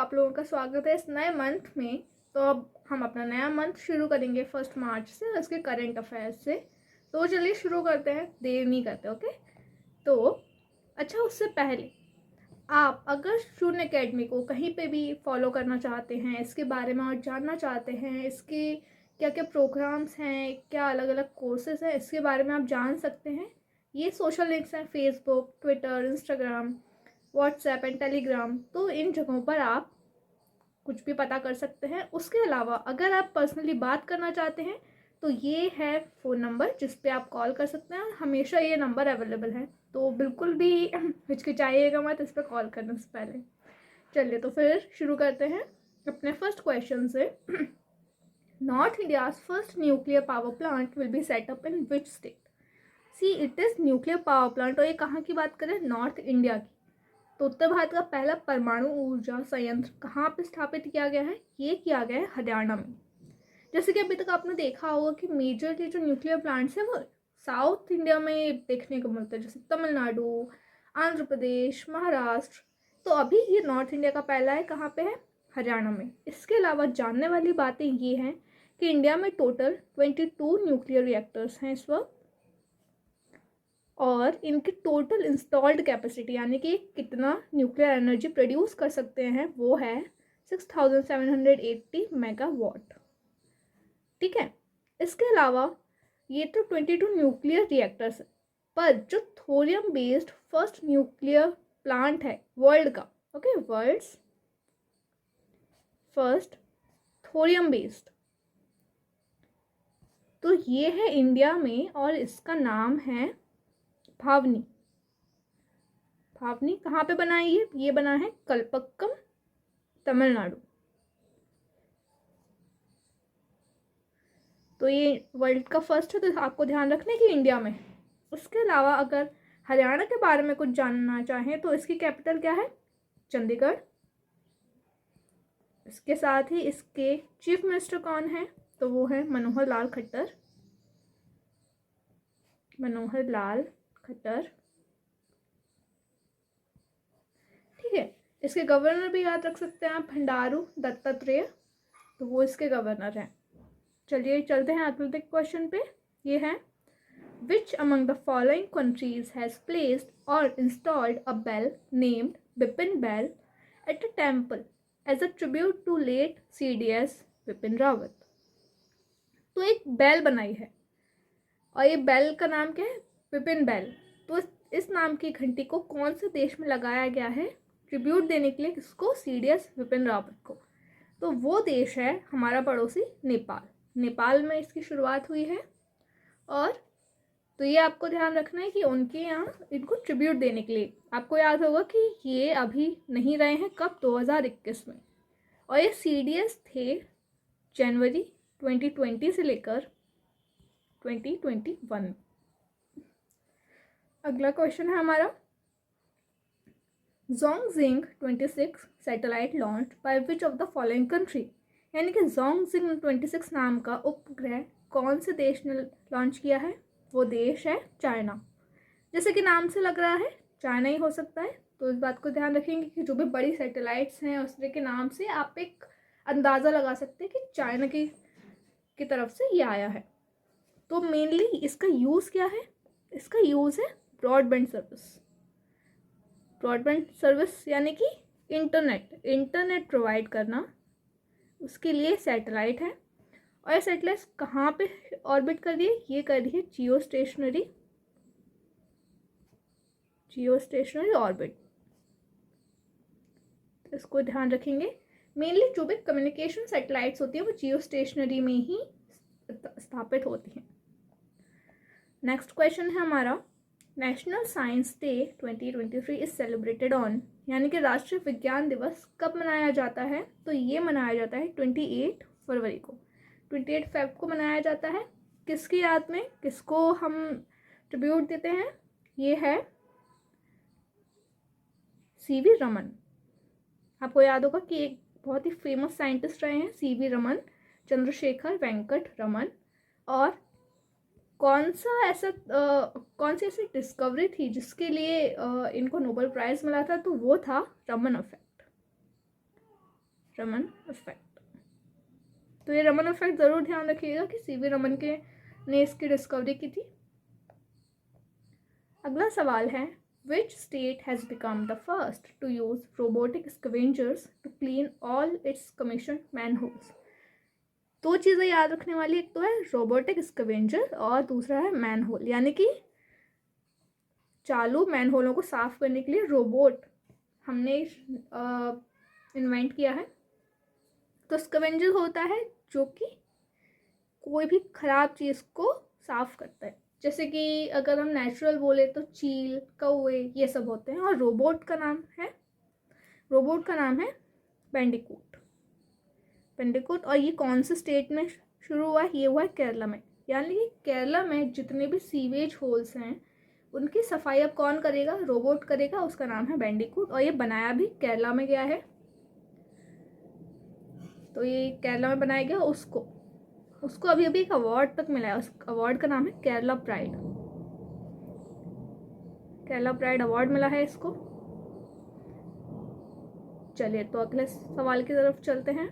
आप लोगों का स्वागत है इस नए मंथ में। तो अब हम अपना नया मंथ शुरू करेंगे 1 मार्च से, उसके करंट अफेयर्स से। तो चलिए शुरू करते हैं, देर नहीं करते। ओके, तो अच्छा, उससे पहले आप अगर शून्य अकेडमी को कहीं पे भी फॉलो करना चाहते हैं, इसके बारे में और जानना चाहते हैं, इसके क्या क्या प्रोग्राम्स हैं, क्या अलग अलग कोर्सेज हैं, इसके बारे में आप जान सकते हैं। ये सोशल लिंक्स हैं Facebook, Twitter, Instagram, WhatsApp and Telegram. तो इन जगहों पर आप कुछ भी पता कर सकते हैं। उसके अलावा अगर आप पर्सनली बात करना चाहते हैं तो ये है फ़ोन नंबर जिस पे आप कॉल कर सकते हैं। हमेशा ये नंबर अवेलेबल है, तो बिल्कुल भी हिचकिचाइएगा मत इस पर कॉल करने से पहले। चलिए तो फिर शुरू करते हैं अपने फर्स्ट क्वेश्चन से। North India's first nuclear power plant will be set up in which state? See it is nuclear power plant, और ये कहाँ की बात करें? नॉर्थ इंडिया की। तो उत्तर भारत का पहला परमाणु ऊर्जा संयंत्र कहाँ पर स्थापित किया गया है? ये किया गया है हरियाणा में। जैसे कि अभी तक आपने देखा होगा कि मेजरली जो न्यूक्लियर प्लांट्स हैं वो साउथ इंडिया में देखने को मिलते हैं, जैसे तमिलनाडु, आंध्र प्रदेश, महाराष्ट्र। तो अभी ये नॉर्थ इंडिया का पहला है, कहाँ पे है? हरियाणा में। इसके अलावा जानने वाली बातें ये हैं कि इंडिया में टोटल 22 न्यूक्लियर रिएक्टर्स हैं इस वक्त, और इनकी टोटल इंस्टॉल्ड कैपेसिटी यानी कि कितना न्यूक्लियर एनर्जी प्रोड्यूस कर सकते हैं वो है 6780 मेगावाट। ठीक है, इसके अलावा ये तो 22 न्यूक्लियर रिएक्टर्स है, पर जो thorium based first nuclear plant है वर्ल्ड का, okay, world's first thorium based, तो ये है इंडिया में और इसका नाम है भावनी। भावनी कहाँ पे बना है? ये बना है कलपक्कम, तमिलनाडु। तो ये वर्ल्ड का फर्स्ट है, तो आपको ध्यान रखना कि इंडिया में। उसके अलावा अगर हरियाणा के बारे में कुछ जानना चाहें तो इसकी कैपिटल क्या है? चंडीगढ़। इसके साथ ही इसके चीफ मिनिस्टर कौन है? तो वो है मनोहर लाल खट्टर। मनोहर लाल खट्टर, ठीक है। इसके गवर्नर भी याद रख सकते हैं आप, भंडारू दत्तात्रेय, तो वो इसके गवर्नर हैं। चलिए चलते हैं अगले क्वेश्चन पे। ये है Which among the following countries has placed or installed a bell named Bipin Bell at a temple as a tribute to late CDS Bipin Rawat? तो एक बेल बनाई है और ये बेल का नाम क्या है? बिपिन बेल। तो इस नाम की घंटी को कौन से देश में लगाया गया है ट्रिब्यूट देने के लिए? किसको? CDS बिपिन रावत को। तो वो देश है हमारा पड़ोसी नेपाल। नेपाल में इसकी शुरुआत हुई है, और तो ये आपको ध्यान रखना है कि उनके यहाँ इनको ट्रिब्यूट देने के लिए। आपको याद होगा कि ये अभी नहीं रहे हैं, कब? 2021 में, और ये CDS थे जनवरी 2020 से लेकर 2021। अगला क्वेश्चन है हमारा, जोंगजिंग 26 satellite launch by which of the following country? यानी कि जोंगजिंग 26 नाम का उपग्रह कौन से देश ने लॉन्च किया है? वो देश है चाइना। जैसे कि नाम से लग रहा है चाइना ही हो सकता है, तो इस बात को ध्यान रखेंगे कि जो भी बड़ी सैटेलाइट्स हैं उस तरह के नाम से आप एक अंदाज़ा लगा सकते हैं कि चाइना की तरफ से ये आया है। तो मेनली इसका यूज़ क्या है? इसका यूज़ है ब्रॉडबैंड सर्विस। ब्रॉडबैंड सर्विस यानी कि इंटरनेट प्रोवाइड करना, उसके लिए सैटेलाइट है। और ये सैटेलाइट कहाँ पे ऑर्बिट कर रही है? ये कर रही है जियो स्टेशनरी ऑर्बिट। इसको ध्यान रखेंगे। मेनली जो भी कम्युनिकेशन सैटेलाइट्स होती हैं वो जियो स्टेशनरी में ही स्थापित होती हैं। नेक्स्ट क्वेश्चन है हमारा, national science day 2023 is celebrated on, यानी कि राष्ट्रीय विज्ञान दिवस कब मनाया जाता है? तो ये मनाया जाता है 28 फरवरी को। 28 फेब को मनाया जाता है। किसकी याद में? किसको हम ट्रिब्यूट देते हैं? ये है CV रमन। आपको याद होगा कि एक बहुत ही फेमस साइंटिस्ट रहे हैं CV रमन, चंद्रशेखर वेंकट रमन। और कौन सी ऐसी डिस्कवरी थी जिसके लिए इनको नोबेल प्राइज़ मिला था? तो वो था रमन इफेक्ट। रमन इफेक्ट। तो ये रमन इफेक्ट ज़रूर ध्यान रखिएगा कि सीवी रमन ने इसकी डिस्कवरी की थी। अगला सवाल है, which state has become the first to use robotic scavengers to clean all its commission manholes. दो चीज़ें याद रखने वाली, एक तो है रोबोटिक स्कवेंजर और दूसरा है मैनहोल, यानी कि चालू मैनहोलों को साफ करने के लिए रोबोट हमने इन्वेंट किया है। तो स्कवेंजर होता है जो कि कोई भी ख़राब चीज़ को साफ करता है, जैसे कि अगर हम नेचुरल बोले तो चील, कौवे, ये सब होते हैं। और रोबोट का नाम है बेंडिकूट। और ये कौन से स्टेट में शुरू हुआ है? ये हुआ है केरला में। यानी कि केरला में जितने भी सीवेज होल्स हैं उनकी सफाई अब कौन करेगा? रोबोट करेगा, उसका नाम है बेंडिकूट। और ये बनाया भी केरला में गया है। तो ये केरला में बनाया गया। उसको अभी एक अवार्ड तक मिला है। उस अवार्ड का नाम है केरला प्राइड अवार्ड मिला है इसको। चलिए तो अगले सवाल की तरफ चलते हैं।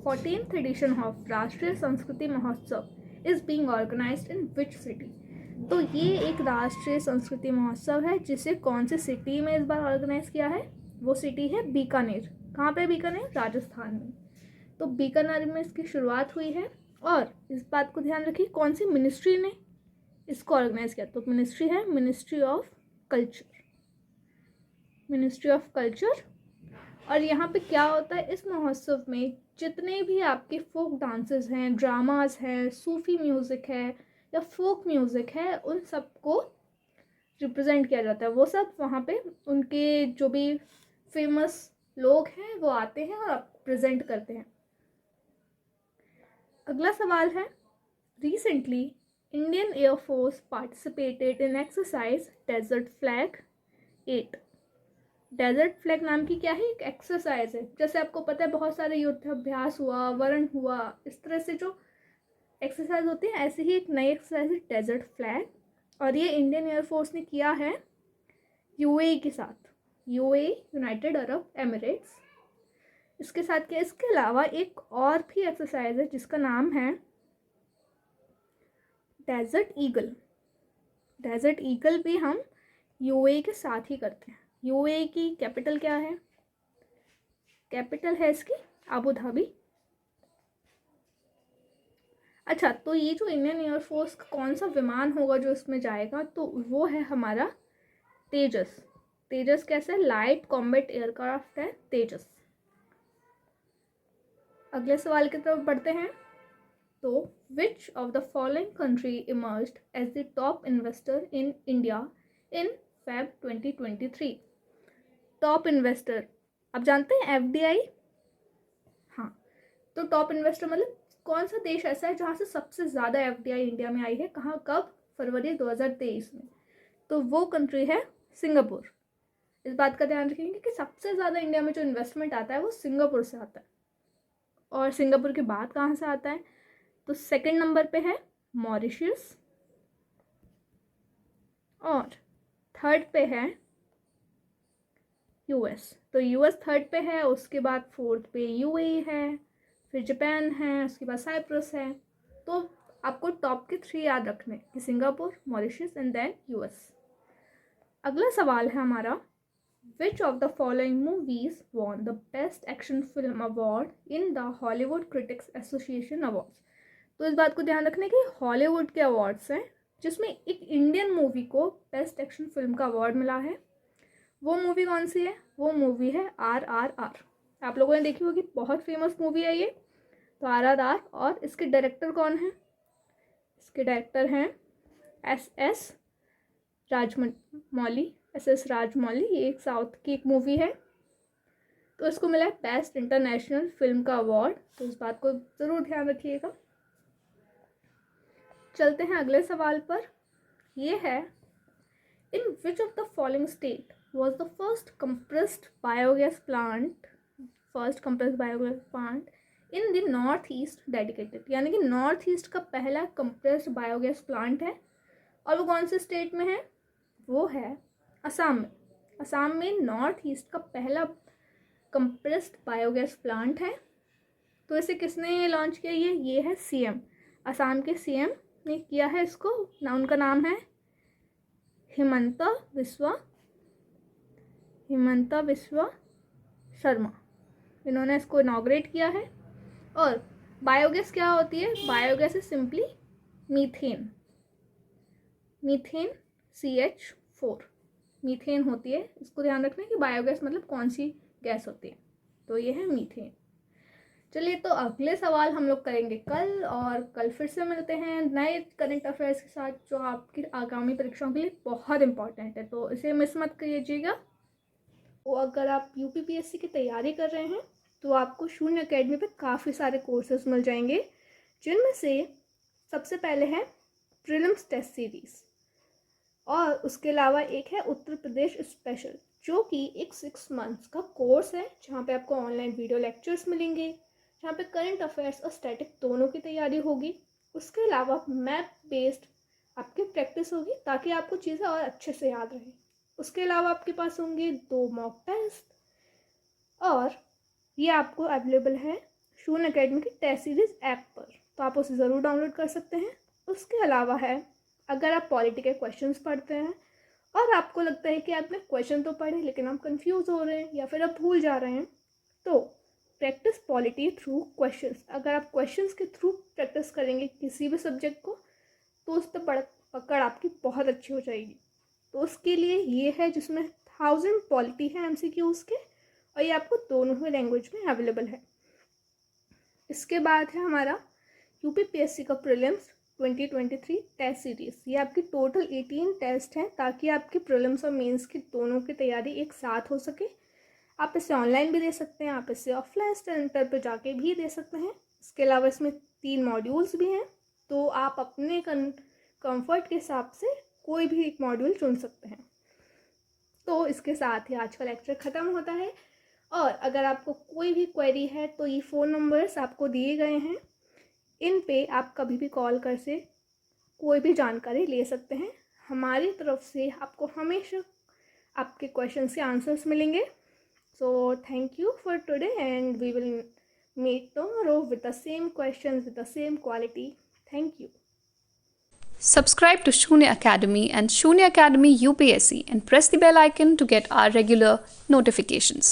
14th addition of Rashtriya Sanskriti Mahotsav is being organised in which city. तो ये एक राष्ट्रीय संस्कृति महोत्सव है जिसे कौन सी सिटी में इस बार ऑर्गेनाइज किया है? वो सिटी है बीकानेर। कहाँ पे? बीकानेर, राजस्थान में। तो बीकानेर में इसकी शुरुआत हुई है। और इस बात को ध्यान रखिए, कौन सी मिनिस्ट्री ने इसको ऑर्गेनाइज किया? तो मिनिस्ट्री है मिनिस्ट्री ऑफ कल्चर। और यहाँ पे क्या होता है, इस महोत्सव में जितने भी आपके फोक डांसेस हैं, ड्रामास हैं, सूफी म्यूज़िक है या फोक म्यूज़िक है, उन सबको रिप्रेजेंट किया जाता है। वो सब वहाँ पे उनके जो भी फेमस लोग हैं वो आते हैं और प्रेजेंट करते हैं। अगला सवाल है, recently Indian Air Force participated in exercise Desert Flag 8। Desert Flag नाम की क्या है? एक एक्सरसाइज है। जैसे आपको पता है बहुत सारे युद्धाभ्यास हुआ, वर्ण हुआ, इस तरह से जो एक्सरसाइज होती है, ऐसे ही एक नई एक्सरसाइज है डेजर्ट फ्लैग। और ये इंडियन एयरफोर्स ने किया है यूएई के साथ, यूनाइटेड अरब एमिरेट्स। इसके साथ क्या? इसके अलावा एक और भी एक्सरसाइज है जिसका नाम है डेजर्ट ईगल भी हम यूएई के साथ ही करते हैं। यूएई की कैपिटल क्या है? कैपिटल है इसकी अबू धाबी। अच्छा, तो ये जो इंडियन एयरफोर्स का कौन सा विमान होगा जो इसमें जाएगा? तो वो है हमारा तेजस कैसे? लाइट कॉम्बैट एयरक्राफ्ट है तेजस। अगले सवाल की तरफ बढ़ते हैं। तो which of the following country emerged as the top investor in India in Feb 2023? Top investor आप जानते हैं एफडीआई। हाँ, तो टॉप इन्वेस्टर मतलब कौन सा देश ऐसा है जहाँ से सबसे ज़्यादा एफडीआई इंडिया में आई है? कहाँ, कब? फरवरी 2023 में। तो वो कंट्री है सिंगापुर। इस बात का ध्यान रखेंगे कि सबसे ज़्यादा इंडिया में जो इन्वेस्टमेंट आता है वो सिंगापुर से आता है। और सिंगापुर के बाद कहाँ से आता है? तो सेकंड नंबर पे है मॉरिशस और थर्ड पे है यूएस। तो यूएस थर्ड पे है, उसके बाद फोर्थ पे यूएई है, फिर जापान है, उसके बाद साइप्रस है। तो आपको टॉप के 3 याद रखने कि Singapore, Mauritius and then US. अगला सवाल है हमारा, which of the following movies won the best action film award in the Hollywood Critics Association Awards? तो इस बात को ध्यान रखने कि हॉलीवुड के अवार्ड्स हैं जिसमें एक इंडियन मूवी को बेस्ट एक्शन फिल्म का अवार्ड मिला है। वो मूवी कौन सी है? वो मूवी है RRR। आप लोगों ने देखी होगी, बहुत फेमस मूवी है ये। तो RRR। और इसके डायरेक्टर कौन है? इसके डायरेक्टर हैं SS राजमौली। ये एक साउथ की एक मूवी है। तो इसको मिला है बेस्ट इंटरनेशनल फिल्म का अवार्ड। तो इस बात को ज़रूर ध्यान रखिएगा। चलते हैं अगले सवाल पर। ये है, in which of the following state was the first compressed biogas plant in the north east dedicated? यानी कि नॉर्थ ईस्ट का पहला कंप्रेस्ड बायोगैस प्लांट है। और वो कौन से स्टेट में है? वो है असम में। असम में नॉर्थ ईस्ट का पहला कंप्रेस्ड बायोगैस प्लांट है। तो इसे किसने लॉन्च किया? ये है सीएम, असम के सीएम ने किया है इसको। उनका नाम है हिमंता बिस्वा शर्मा। इन्होंने इसको इनॉग्रेट किया है। और बायोगैस क्या होती है? Biogas is simply methane CH4 methane होती है। इसको ध्यान रखना कि बायोगैस मतलब कौन सी गैस होती है। तो ये है मीथेन। चलिए, तो अगले सवाल हम लोग करेंगे कल, और कल फिर से मिलते हैं नए करंट अफेयर्स के साथ जो आपकी आगामी परीक्षाओं के लिए बहुत इंपॉर्टेंट है। तो इसे मिस मत कीजिएगा। तो अगर आप यूपीपीएससी की तैयारी कर रहे हैं तो आपको शून्य अकेडमी पे काफ़ी सारे कोर्सेज मिल जाएंगे, जिनमें से सबसे पहले है प्रीलिम्स टेस्ट सीरीज़, और उसके अलावा एक है उत्तर प्रदेश स्पेशल, जो कि एक 6 मंथ्स का कोर्स है, जहाँ पे आपको ऑनलाइन वीडियो लेक्चर्स मिलेंगे, जहाँ पे करंट अफेयर्स और स्टैटिक दोनों की तैयारी होगी। उसके अलावा मैप बेस्ड आपकी प्रैक्टिस होगी, ताकि आपको चीज़ें और अच्छे से याद रहें। उसके अलावा आपके पास होंगे 2 मॉक टेस्ट, और ये आपको अवेलेबल है शून्य अकेडमी की टेस्ट सीरीज़ ऐप पर, तो आप उसे ज़रूर डाउनलोड कर सकते हैं। उसके अलावा है, अगर आप पॉलिटी के क्वेश्चंस पढ़ते हैं और आपको लगता है कि आपने क्वेश्चन तो पढ़े लेकिन आप कंफ्यूज हो रहे हैं या फिर आप भूल जा रहे हैं, तो प्रैक्टिस पॉलिटी थ्रू क्वेश्चंस। अगर आप क्वेश्चंस के थ्रू प्रैक्टिस करेंगे किसी भी सब्जेक्ट को, तो उस पर पकड़ आपकी बहुत अच्छी हो जाएगी। तो उसके लिए ये है, जिसमें 1000 पॉलिटी है MCQs के, और ये आपको दोनों ही लैंग्वेज में अवेलेबल है। इसके बाद है हमारा यूपीपीएससी का प्रीलिम्स 2023 टेस्ट सीरीज़। ये आपकी टोटल 18 टेस्ट हैं, ताकि आपके प्रीलिम्स और मेंस की दोनों की तैयारी एक साथ हो सके। आप इसे ऑनलाइन भी दे सकते हैं, आप इसे ऑफलाइन सेंटर पर जाके भी दे सकते हैं। इसके अलावा इसमें 3 मॉड्यूल्स भी हैं, तो आप अपने कंफर्ट के हिसाब से कोई भी एक मॉड्यूल चुन सकते हैं। तो इसके साथ ही आज का लेक्चर ख़त्म होता है, और अगर आपको कोई भी क्वेरी है तो ये फ़ोन नंबर्स आपको दिए गए हैं, इन पे आप कभी भी कॉल कर से कोई भी जानकारी ले सकते हैं। हमारी तरफ से आपको हमेशा आपके क्वेश्चंस के आंसर्स मिलेंगे। So thank you for today, and we will meet tomorrow with the same questions, with the same quality. Thank you. Subscribe to Shunya Academy and Shunya Academy UPSC and press the bell icon to get our regular notifications.